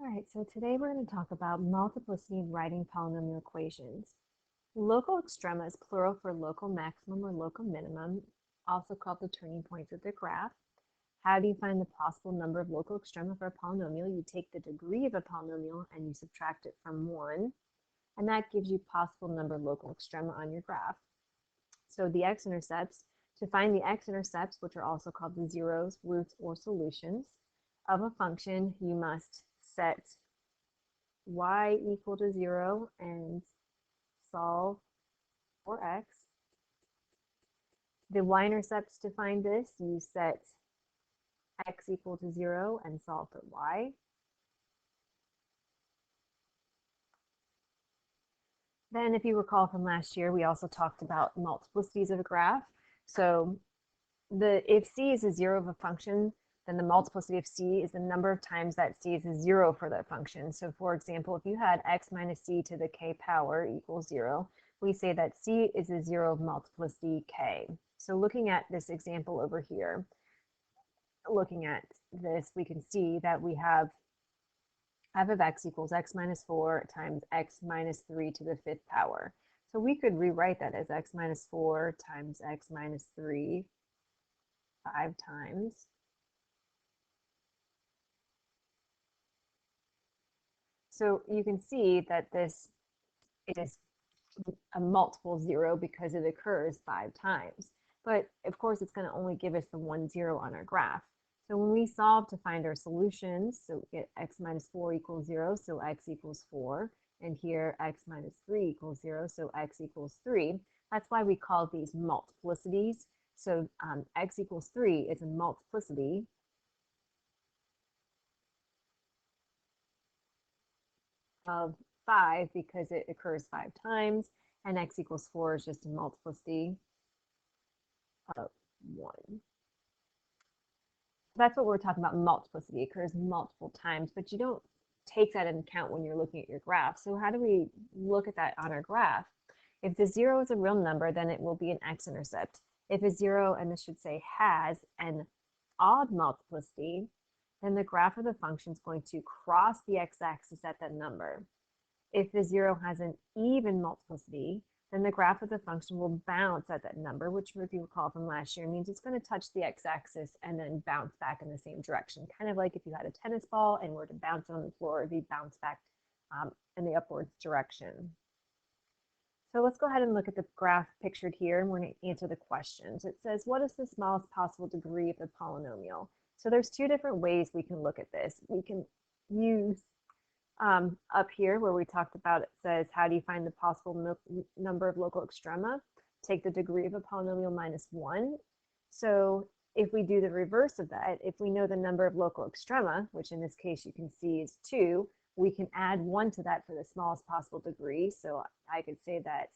All right, so today we're going to talk about multiplicity in writing polynomial equations. Local extrema is plural for local maximum or local minimum, also called the turning points of the graph. How do you find the possible number of local extrema for a polynomial? You take the degree of a polynomial and you subtract it from 1, and that gives you possible number of local extrema on your graph. So the x-intercepts, to find the x-intercepts, which are also called the zeros, roots, or solutions of a function, you must set y equal to 0 and solve for x. The y-intercepts, to find this, you set x equal to 0 and solve for y. Then, if you recall from last year, we also talked about multiplicities of a graph. So if c is a 0 of a function, then the multiplicity of c is the number of times that c is a 0 for that function. So for example, if you had x minus c to the k power equals 0, we say that c is a 0 of multiplicity k. So looking at this example over here, looking at this, we can see that we have f of x equals x minus 4 times x minus 3 to the 5th power. So we could rewrite that as x minus 4 times x minus 3 5 times. So you can see that this is a multiple 0 because it occurs 5 times. But of course, it's going to only give us the 1 0 on our graph. So when we solve to find our solutions, so we get x minus 4 equals 0, so x equals 4. And here, x minus 3 equals 0, so x equals 3. That's why we call these multiplicities. So x equals 3 is a multiplicity of 5 because it occurs 5 times, and x equals 4 is just a multiplicity of 1. That's what we're talking about. Multiplicity occurs multiple times, but you don't take that into account when you're looking at your graph. So how do we look at that on our graph? If the 0 is a real number, then it will be an x-intercept. If a 0, and this should say has, an odd multiplicity, then the graph of the function is going to cross the x-axis at that number. If the 0 has an even multiplicity, then the graph of the function will bounce at that number, which, if you recall from last year, means it's going to touch the x-axis and then bounce back in the same direction. Kind of like if you had a tennis ball and were to bounce it on the floor, it would be bounce back in the upwards direction. So let's go ahead and look at the graph pictured here, and we're going to answer the questions. It says, what is the smallest possible degree of the polynomial? So there's two different ways we can look at this. We can use up here where we talked about, it says, how do you find the possible number of local extrema? Take the degree of a polynomial minus 1. So if we do the reverse of that, if we know the number of local extrema, which in this case you can see is 2, we can add 1 to that for the smallest possible degree. So I could say that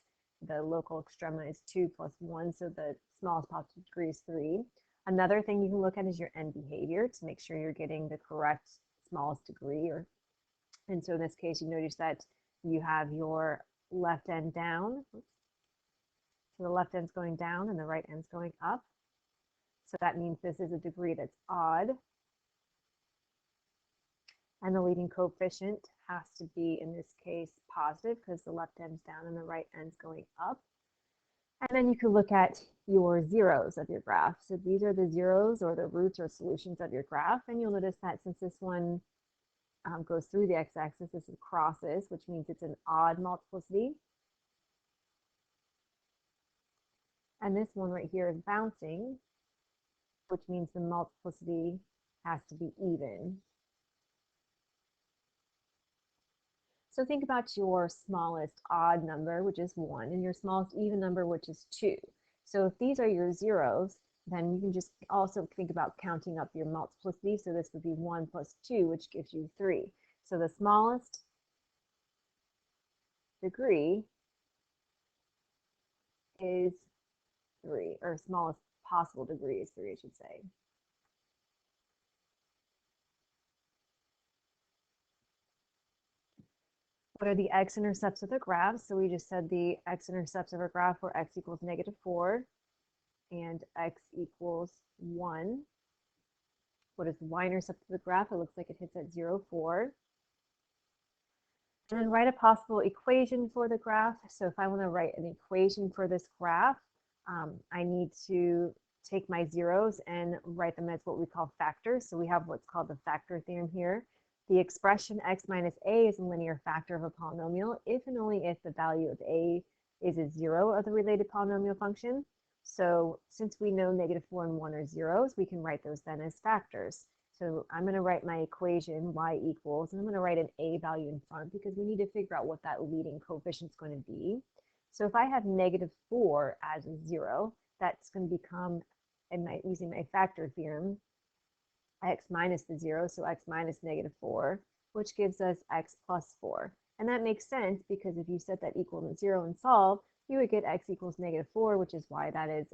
the local extrema is 2 plus 1, so the smallest possible degree is 3. Another thing you can look at is your end behavior to make sure you're getting the correct smallest degree. And so in this case, you notice that you have your left end down. So the left end's going down and the right end's going up. So that means this is a degree that's odd. And the leading coefficient has to be, in this case, positive because the left end's down and the right end's going up. And then you can look at your zeros of your graph. So these are the zeros or the roots or solutions of your graph. And you'll notice that since this one goes through the x-axis, this is crosses, which means it's an odd multiplicity. And this one right here is bouncing, which means the multiplicity has to be even. So think about your smallest odd number, which is 1, and your smallest even number, which is 2. So if these are your zeros, then you can just also think about counting up your multiplicity. So this would be 1 plus 2, which gives you 3. So the smallest degree is 3, or smallest possible degree is 3, I should say. What are the x-intercepts of the graph? So we just said the x-intercepts of our graph were x equals -4 and x equals 1. What is the y-intercept of the graph? It looks like it hits at 0, 4. And then write a possible equation for the graph. So if I want to write an equation for this graph, I need to take my zeros and write them as what we call factors. So we have what's called the factor theorem here. The expression x minus a is a linear factor of a polynomial if and only if the value of a is a zero of the related polynomial function. So since we know -4 and 1 are zeros, we can write those then as factors. So I'm going to write my equation y equals, and I'm going to write an a value in front because we need to figure out what that leading coefficient is going to be. So if I have -4 as a zero, that's going to become, using my factor theorem, x minus the zero, so x minus -4, which gives us x plus 4. And that makes sense because if you set that equal to 0 and solve, you would get x equals -4, which is why that is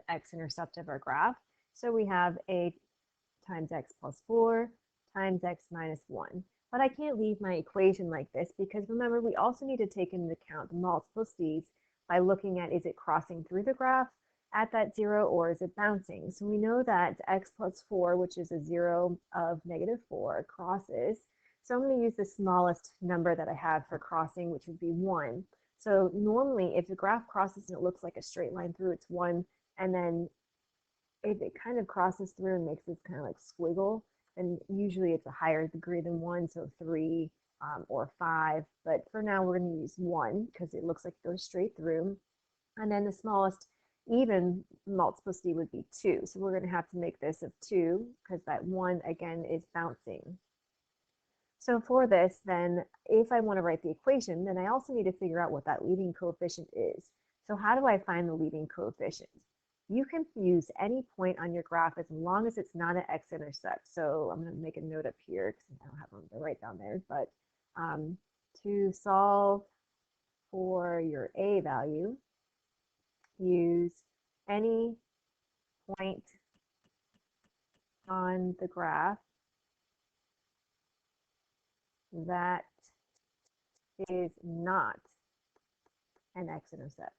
x-intercept of our graph. So we have a times x plus 4 times x minus 1. But I can't leave my equation like this because remember, we also need to take into account the multiplicities by looking at, is it crossing through the graph at that 0 or is it bouncing? So we know that x plus 4, which is a 0 of -4, crosses. So I'm going to use the smallest number that I have for crossing, which would be 1. So normally if the graph crosses and it looks like a straight line through, it's 1, and then if it kind of crosses through and makes this kind of like squiggle, then usually it's a higher degree than 1, so 3 or 5. But for now, we're going to use 1 because it looks like it goes straight through. And then the smallest even multiplicity would be 2. So we're going to have to make this of 2 because that 1, again, is bouncing. So for this, then, if I want to write the equation, then I also need to figure out what that leading coefficient is. So how do I find the leading coefficient? You can use any point on your graph as long as it's not an x-intercept. So I'm going to make a note up here because I don't have them to write down there. But to solve for your a value, use any point on the graph that is not an x-intercept.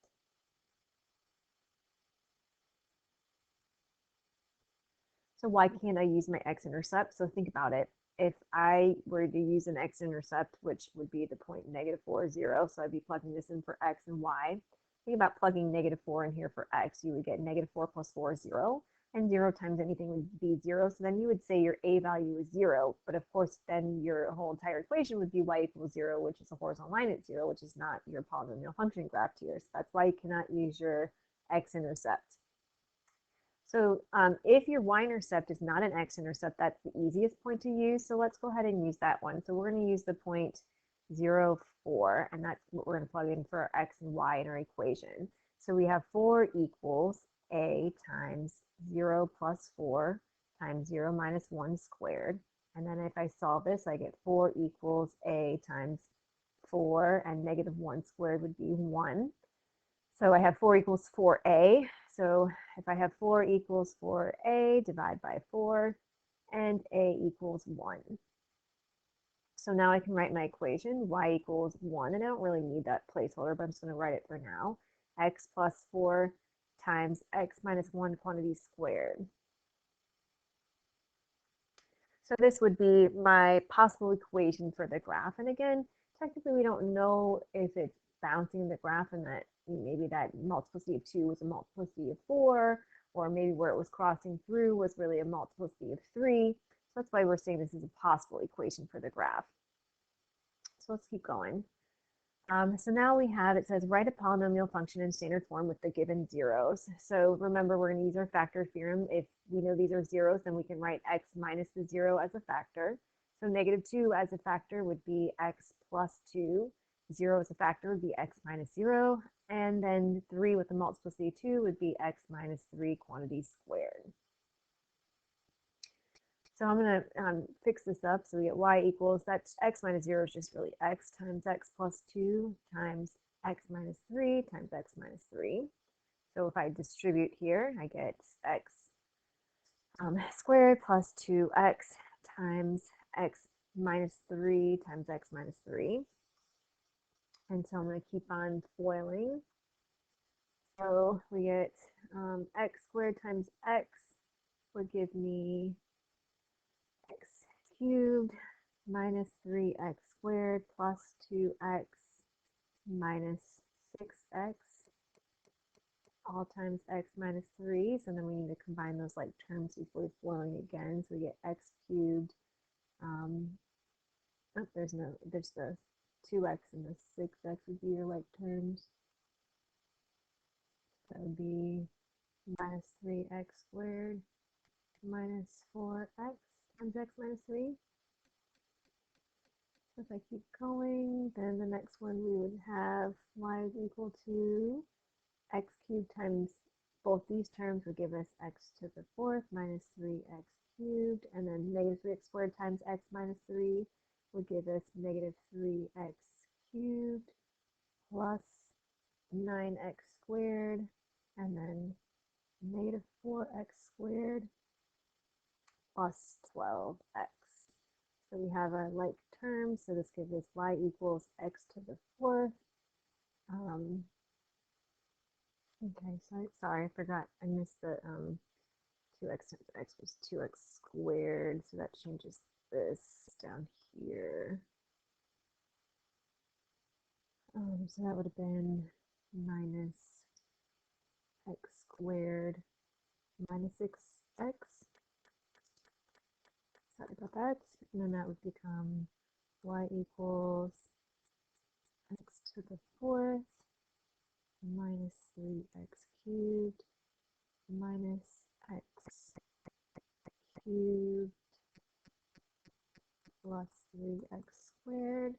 So why can't I use my x-intercept? So think about it. If I were to use an x-intercept, which would be the point -4, 0, so I'd be plugging this in for x and y. Think about plugging -4 in here for x. You would get -4 plus 4 is 0, and 0 times anything would be 0. So then you would say your a value is 0, but of course then your whole entire equation would be y equals 0, which is a horizontal line at 0, which is not your polynomial function graph here. So that's why you cannot use your x-intercept. So if your y-intercept is not an x-intercept, that's the easiest point to use. So let's go ahead and use that one. So we're going to use the point 0, 4, and that's what we're going to plug in for our x and y in our equation. So we have 4 equals a times 0 plus 4 times 0 minus 1 squared. And then if I solve this, I get 4 equals a times 4, and -1 squared would be 1. So I have 4 equals 4a. So if I have 4 equals 4a, divide by 4, and a equals 1. So now I can write my equation, y equals 1, and I don't really need that placeholder, but I'm just going to write it for now. X plus 4 times x minus 1 quantity squared. So this would be my possible equation for the graph. And again, technically we don't know if it's bouncing the graph and that maybe that multiplicity of 2 was a multiplicity of 4, or maybe where it was crossing through was really a multiplicity of 3. So that's why we're saying this is a possible equation for the graph. So let's keep going. So now we have, it says, write a polynomial function in standard form with the given zeros. So remember, we're going to use our factor theorem. If we know these are zeros, then we can write x minus the 0 as a factor. So -2 as a factor would be x plus 2. 0 as a factor would be x minus 0. And then 3 with the multiplicity 2 would be x minus 3 quantity squared. So I'm going to fix this up. So we get y equals, that's x minus 0 is just really x times x plus 2 times x minus 3 times x minus 3. So if I distribute here, I get x squared plus 2x times x minus 3 times x minus 3. And so I'm going to keep on foiling. So we get x squared times x would give me x cubed minus 3x squared plus 2x minus 6x all times x minus 3. So then we need to combine those like terms before foiling again. So we get x cubed. There's the 2x and the 6x would be your like terms. That would be minus 3x squared minus 4x times x minus 3. So if I keep going, then the next one we would have y is equal to x cubed times both these terms would give us x to the 4th minus 3x cubed, and then negative 3x squared times x minus 3 would give us negative 3x cubed plus 9x squared, and then negative 4x squared plus 12x. So we have our like terms, so this gives us y equals x to the 4th. Okay, sorry, I forgot, I missed the 2x times x was 2x squared, so that changes this down here. So that would have been minus x squared minus 6x. Sorry about that. And then that would become y equals x to the 4th minus 3x cubed minus x cubed plus 3x squared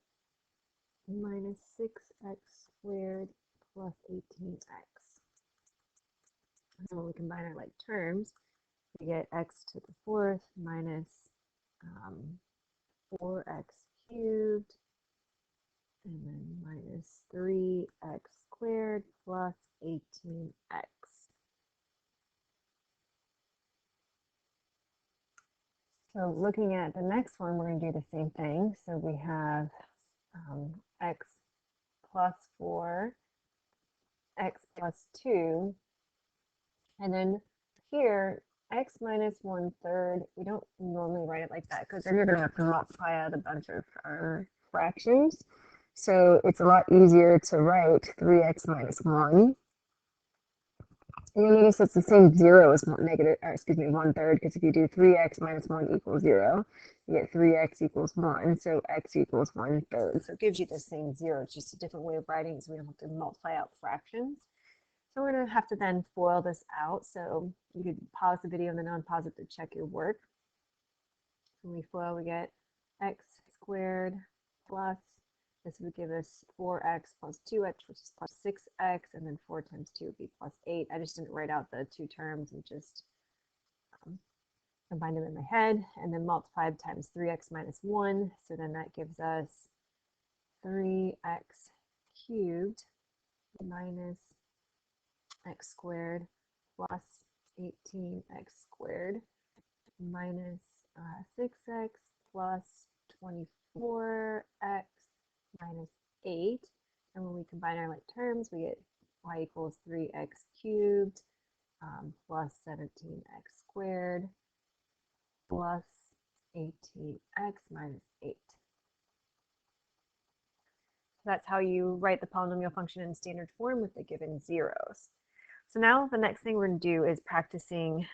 minus 6x squared plus 18x. And when we combine our like terms, we get x to the 4th minus 4x cubed, and then minus 3x squared plus 18x. So looking at the next one, we're going to do the same thing. So we have x plus 4, x plus 2, and then here, x minus 1/3, we don't normally write it like that because then you're going to have to multiply out a bunch of fractions. So it's a lot easier to write 3x minus 1. And you'll notice it's the same 0 as 1/3, because if you do 3x minus 1 equals 0, you get 3x equals 1, so x equals 1/3. So it gives you the same 0. It's just a different way of writing it, so we don't have to multiply out fractions. So we're going to have to then FOIL this out. So you could pause the video and then unpause it to check your work. When we FOIL, we get x squared plus, this would give us 4x plus 2x, which is plus 6x, and then 4 times 2 would be plus 8. I just didn't write out the two terms and just combined them in my head, and then multiplied times 3x minus 1. So then that gives us 3x cubed minus x squared plus 18x squared minus 6x plus 24x minus 8. And when we combine our like terms, we get y equals 3x cubed plus 17x squared plus 18x minus 8. So that's how you write the polynomial function in standard form with the given zeros. So now the next thing we're going to do is practicing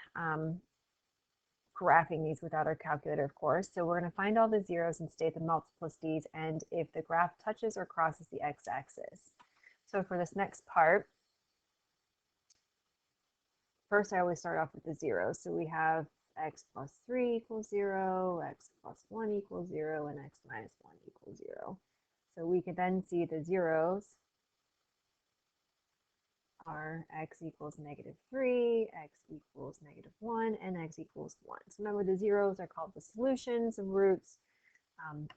graphing these without our calculator, of course. So we're going to find all the zeros and state the multiplicities and if the graph touches or crosses the x-axis. So for this next part, first I always start off with the zeros. So we have x plus 3 equals 0, x plus 1 equals 0, and x minus 1 equals 0. So we can then see the zeros are x equals -3, x equals -1, and x equals 1. So remember, the zeros are called the solutions and roots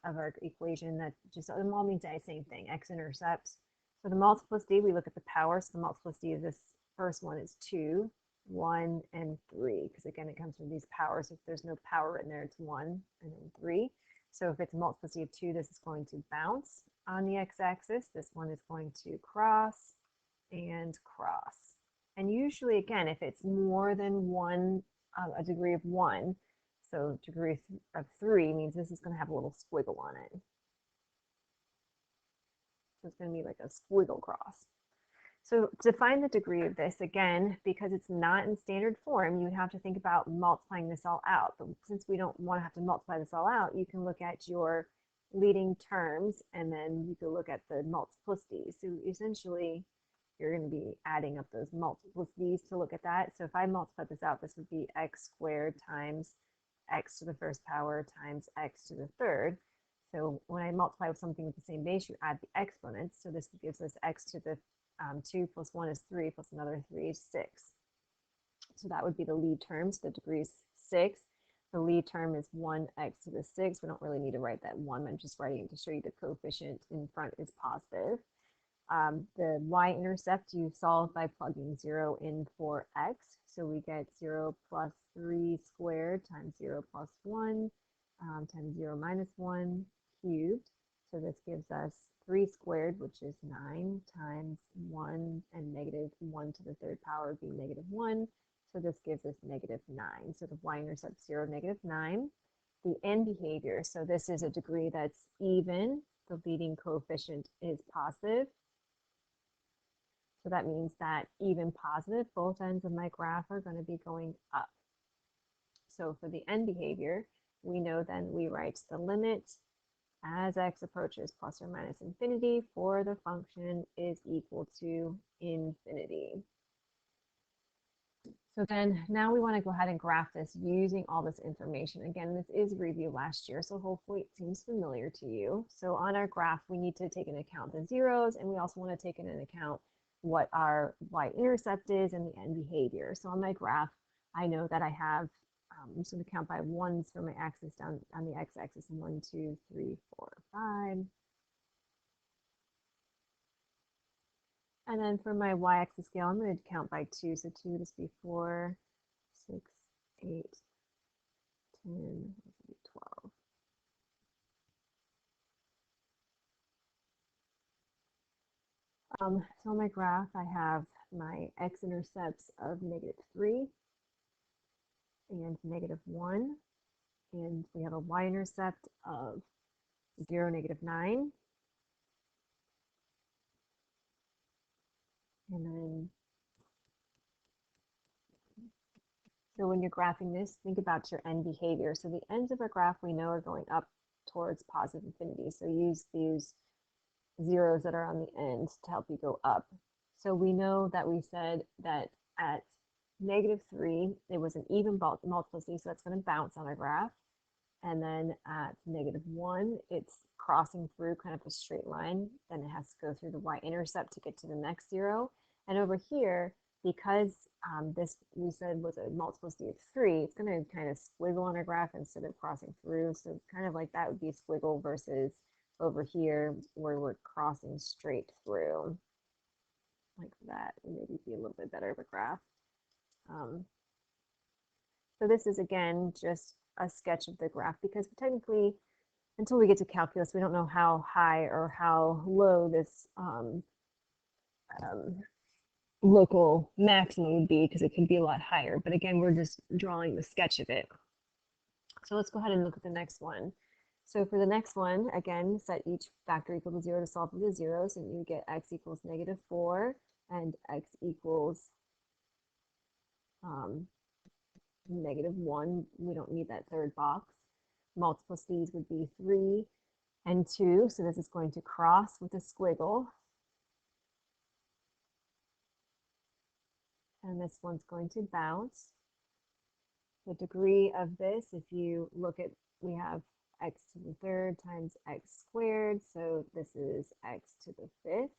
of our equation. That just them all means the same thing, x-intercepts. So the multiplicity, we look at the power. So the multiplicity of this first one is 2, 1, and 3, because again, it comes from these powers. If there's no power in there, it's 1 and then 3. So if it's a multiplicity of 2, this is going to bounce on the x-axis. This one is going to cross and cross. And usually, again, if it's more than one, a degree of 1, So degree of 3 means this is going to have a little squiggle on it. So it's going to be like a squiggle cross. So to find the degree of this, again, because it's not in standard form, you would have to think about multiplying this all out. But since we don't want to have to multiply this all out, you can look at your leading terms, and then you can look at the multiplicities. So essentially, you're going to be adding up those multiplicities to look at that. So if I multiply this out, this would be x squared times x to the first power times x to the third. So when I multiply with something with the same base, you add the exponents. So this gives us x to the 2 plus 1 is 3 plus another 3 is 6. So that would be the lead term. So the degree is 6. The lead term is 1x to the 6. We don't really need to write that 1. I'm just writing it to show you the coefficient in front is positive. The y-intercept you solve by plugging 0 in for x. So we get 0 plus 3 squared times 0 plus 1 times 0 minus 1 cubed. So this gives us 3 squared, which is 9 times 1, and negative 1 to the third power would be negative 1. So this gives us negative 9. So the y-intercept 0, negative 9. The end behavior, so this is a degree that's even. The leading coefficient is positive. So that means that even positive, both ends of my graph are going to be going up. So for the end behavior, we know then we write the limit as x approaches plus or minus infinity for the function is equal to infinity. So then now we want to go ahead and graph this using all this information. Again, this is review last year, so hopefully it seems familiar to you. So on our graph, we need to take into account the zeros, and we also want to take into account what our y-intercept is and the end behavior. So on my graph, I know that I have, I'm just going to count by ones for my axis down on the x-axis, 1, 2, 3, 4, 5. And then for my y-axis scale, I'm going to count by 2. So 2 would just be 4, 6, 8, 10, 12. So on my graph, I have my x-intercepts of -3 and -1. And we have a y-intercept of 0, -9. And then, so when you're graphing this, think about your end behavior. So the ends of our graph we know are going up towards positive infinity. So use these zeros that are on the end to help you go up. So we know that we said that at -3, it was an even multiplicity, so that's going to bounce on our graph. And then at -1, it's crossing through kind of a straight line. Then it has to go through the y-intercept to get to the next 0. And over here, because this we said was a multiplicity of 3, it's going to kind of squiggle on our graph instead of crossing through. So kind of like that would be a squiggle versus over here where we're crossing straight through. Like that would maybe be a little bit better of a graph. So this is, again, just a sketch of the graph, because technically, until we get to calculus, we don't know how high or how low this local maximum would be, because it could be a lot higher. But again, we're just drawing the sketch of it. So let's go ahead and look at the next one. So for the next one, again, set each factor equal to 0 to solve for the zeros, and you get x equals -4 and x equals -1. We don't need that third box. Multiplicities would be 3 and 2. So this is going to cross with a squiggle. And this one's going to bounce. The degree of this, if you look at, we have x to the third times x squared. So this is x to the fifth,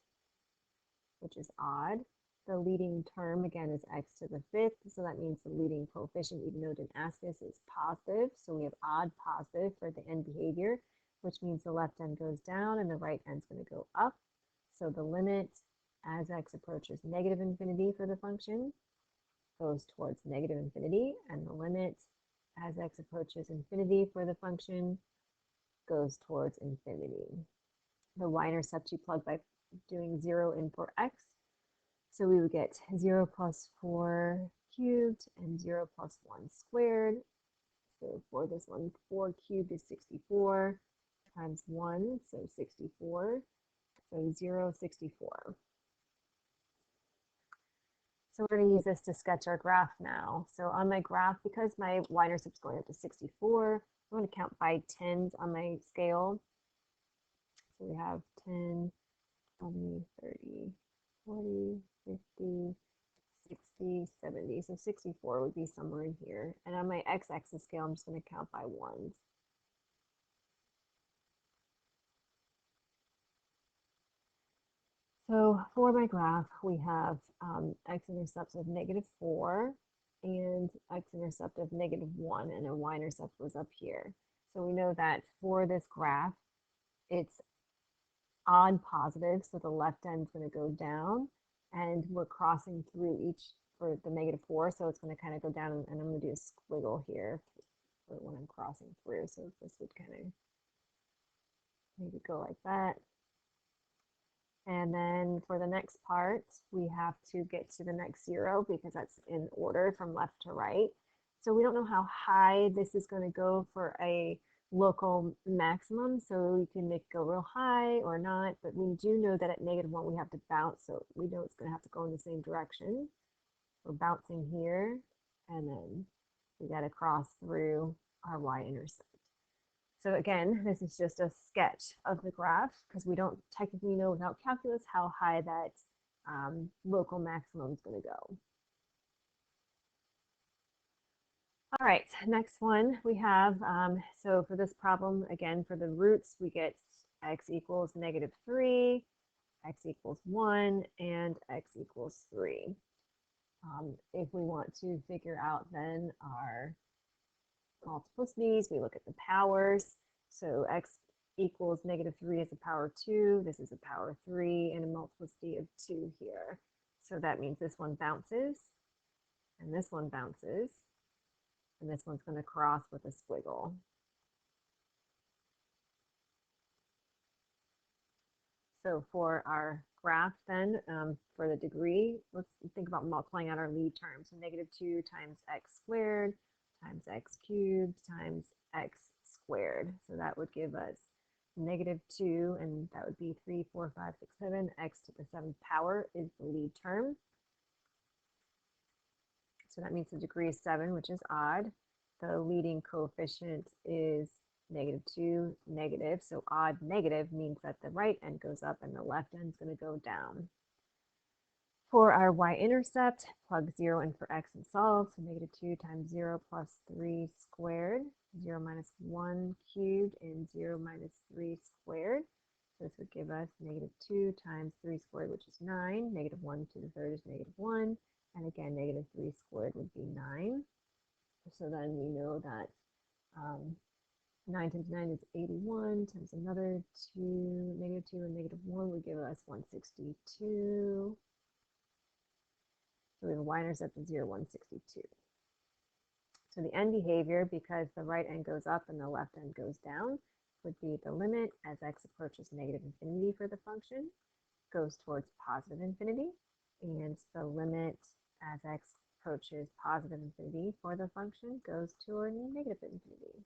which is odd. The leading term, again, is x to the fifth. So that means the leading coefficient, even though it didn't ask us, is positive. So we have odd positive for the end behavior, which means the left end goes down and the right end's going to go up. So the limit as x approaches negative infinity for the function goes towards negative infinity, and the limit as x approaches infinity for the function goes towards infinity. The y-intercept you plug by doing 0 in for x. So we would get 0 plus 4 cubed and 0 plus 1 squared. So for this one, 4 cubed is 64 times 1, so 64. So 0, 64. So we're going to use this to sketch our graph now. So on my graph, because my y-intercept is going up to 64, I'm going to count by tens on my scale. So we have 10, 20, 30, 40, 50, 60, 70. So 64 would be somewhere in here. And on my x-axis scale, I'm just going to count by ones. So for my graph, we have x-intercept of -4 and x-intercept of -1, and a y-intercept was up here. So we know that for this graph, it's odd positive, so the left end is going to go down, and we're crossing through each for the -4, so it's going to kind of go down, and I'm going to do a squiggle here for when I'm crossing through. So this would kind of maybe go like that. And then for the next part, we have to get to the next 0 because that's in order from left to right. So we don't know how high this is going to go for a local maximum. So we can make it go real high or not, but we do know that at -1 we have to bounce. So we know it's going to have to go in the same direction. We're bouncing here, and then we got to cross through our y-intercept. So again, this is just a sketch of the graph because we don't technically know without calculus how high that local maximum is going to go. All right, next one we have, so for this problem, again, for the roots, we get x equals -3, x equals 1, and x equals 3. If we want to figure out then our multiplicities, we look at the powers. So x equals -3 is a power 2. This is a power 3 and a multiplicity of 2 here. So that means this one bounces and this one bounces. And this one's going to cross with a squiggle. So for our graph then, for the degree, let's think about multiplying out our lead terms. So -2 times x squared times x cubed times x squared. So that would give us -2, and that would be 3, 4, 5, 6, 7. X to the 7th power is the lead term. So that means the degree is 7, which is odd. The leading coefficient is -2, negative. So odd negative means that the right end goes up and the left end is going to go down. For our y-intercept, plug 0 in for x and solve. So -2 times 0 plus 3 squared, 0 minus 1 cubed, and 0 minus 3 squared. So this would give us -2 times 3 squared, which is 9. -1 to the third is -1. And again, -3 squared would be 9. So then we know that 9 times 9 is 81, times another 2, -2 and -1 would give us 162. So we have a y-intercept of 0, 162. So the end behavior, because the right end goes up and the left end goes down, would be the limit as x approaches -infinity for the function goes towards positive infinity, and the limit as x approaches positive infinity for the function goes toward negative infinity.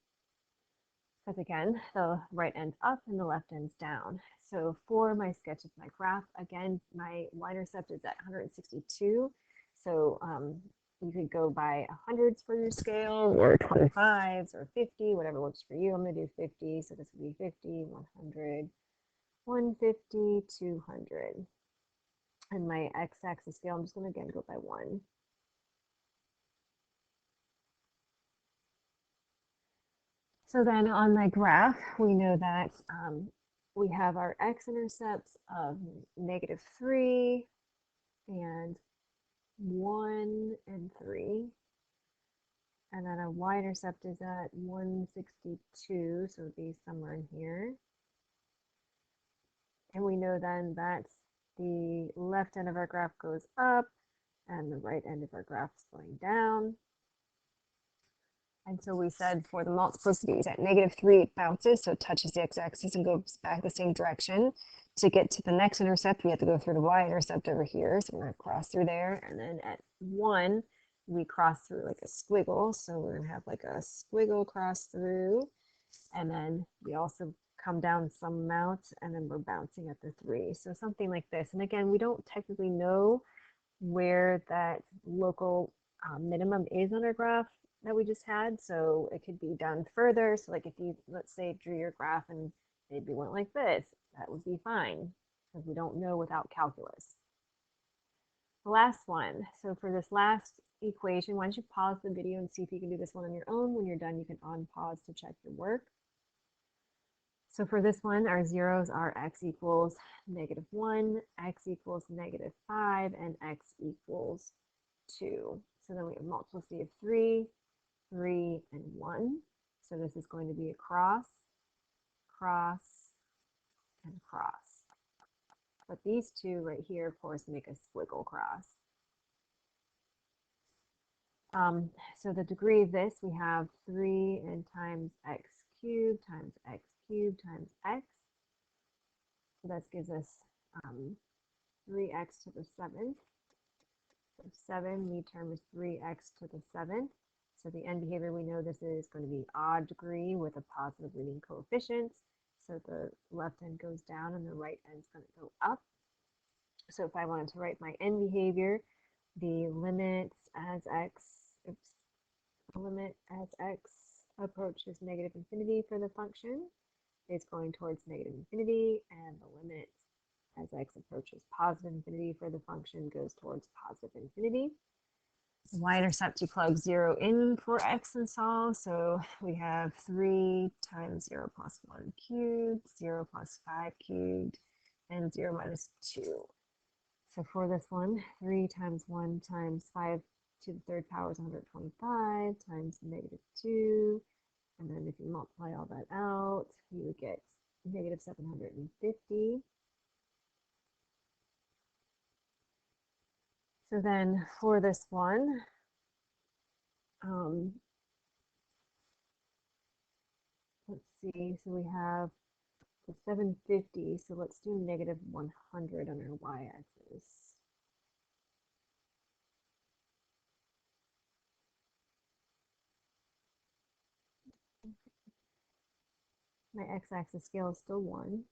Because again, the right end's up and the left end's down. So for my sketch of my graph, again, my y-intercept is at 162. So you could go by hundreds for your scale, or 25s, or 50, whatever works for you. I'm going to do 50. So this would be 50, 100, 150, 200. And my x-axis scale, I'm just going to again go by 1. So then on my graph, we know that we have our x-intercepts of -3 and 1 and 3. And then our y-intercept is at 162, so it would be somewhere in here. And we know then that the left end of our graph goes up and the right end of our graph is going down. And so we said for the multiplicities at -3, it bounces, so it touches the x-axis and goes back the same direction. To get to the next intercept, we have to go through the y-intercept over here. So we're going to cross through there. And then at 1, we cross through like a squiggle. So we're going to have like a squiggle cross through. And then we also come down some amount, and then we're bouncing at the 3. So something like this. And again, we don't technically know where that local minimum is on our graph that we just had. So it could be done further. So like if you, let's say, drew your graph and maybe went like this, that would be fine because we don't know without calculus. The last one. So for this last equation, why don't you pause the video and see if you can do this one on your own. When you're done, you can unpause to check your work. So for this one, our zeros are x equals -1, x equals -5, and x equals 2. So then we have multiplicity of 3, 3, and 1. So this is going to be a cross, cross, and cross. But these two right here, of course, make a squiggle cross. So the degree of this, we have 3 and times x cubed times x cubed times x. So that gives us 3x to the 7th. So 7, we term as 3x to the 7th. So the end behavior, we know this is going to be odd degree with a positive leading coefficient. So the left end goes down and the right end is going to go up. So if I wanted to write my end behavior, the limit as x, the limit as x approaches -infinity for the function is going towards -infinity, and the limit as x approaches +infinity for the function goes towards +infinity. The y-intercept, you plug 0 in for x and solve. So we have 3 times 0 plus 1 cubed, 0 plus 5 cubed, and 0 minus 2. So for this one, 3 times 1 times 5 to the 3rd power is 125 times -2. And then if you multiply all that out, you would get -750. So then for this one, let's see, so we have the 750, so let's do -100 on our y-axis. My x-axis scale is still 1.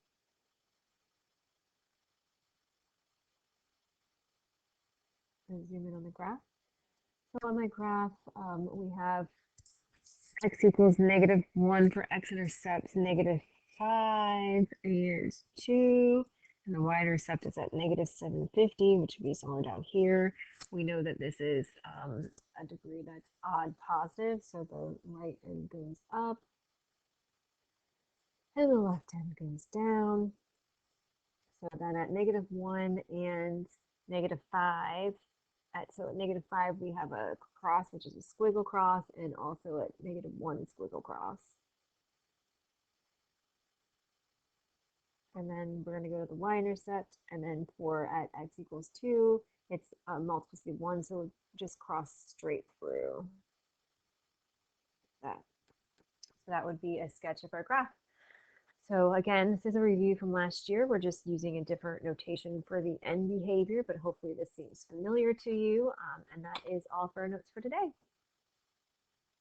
And zoom in on the graph. So on my graph, we have x equals -1 for x-intercept, -5 is 2, and the y-intercept is at -750, which would be somewhere down here. We know that this is a degree that's odd positive, so the right end goes up, and the left end goes down. So then at -1 and -5, so at -5 we have a cross, which is a squiggle cross, and also at -1 squiggle cross. And then we're going to go to the y-intercept, and then for at x equals 2, it's multiplicity of 1, so just cross straight through that. So that would be a sketch of our graph. So again, this is a review from last year. We're just using a different notation for the end behavior, but hopefully this seems familiar to you. And that is all for our notes for today.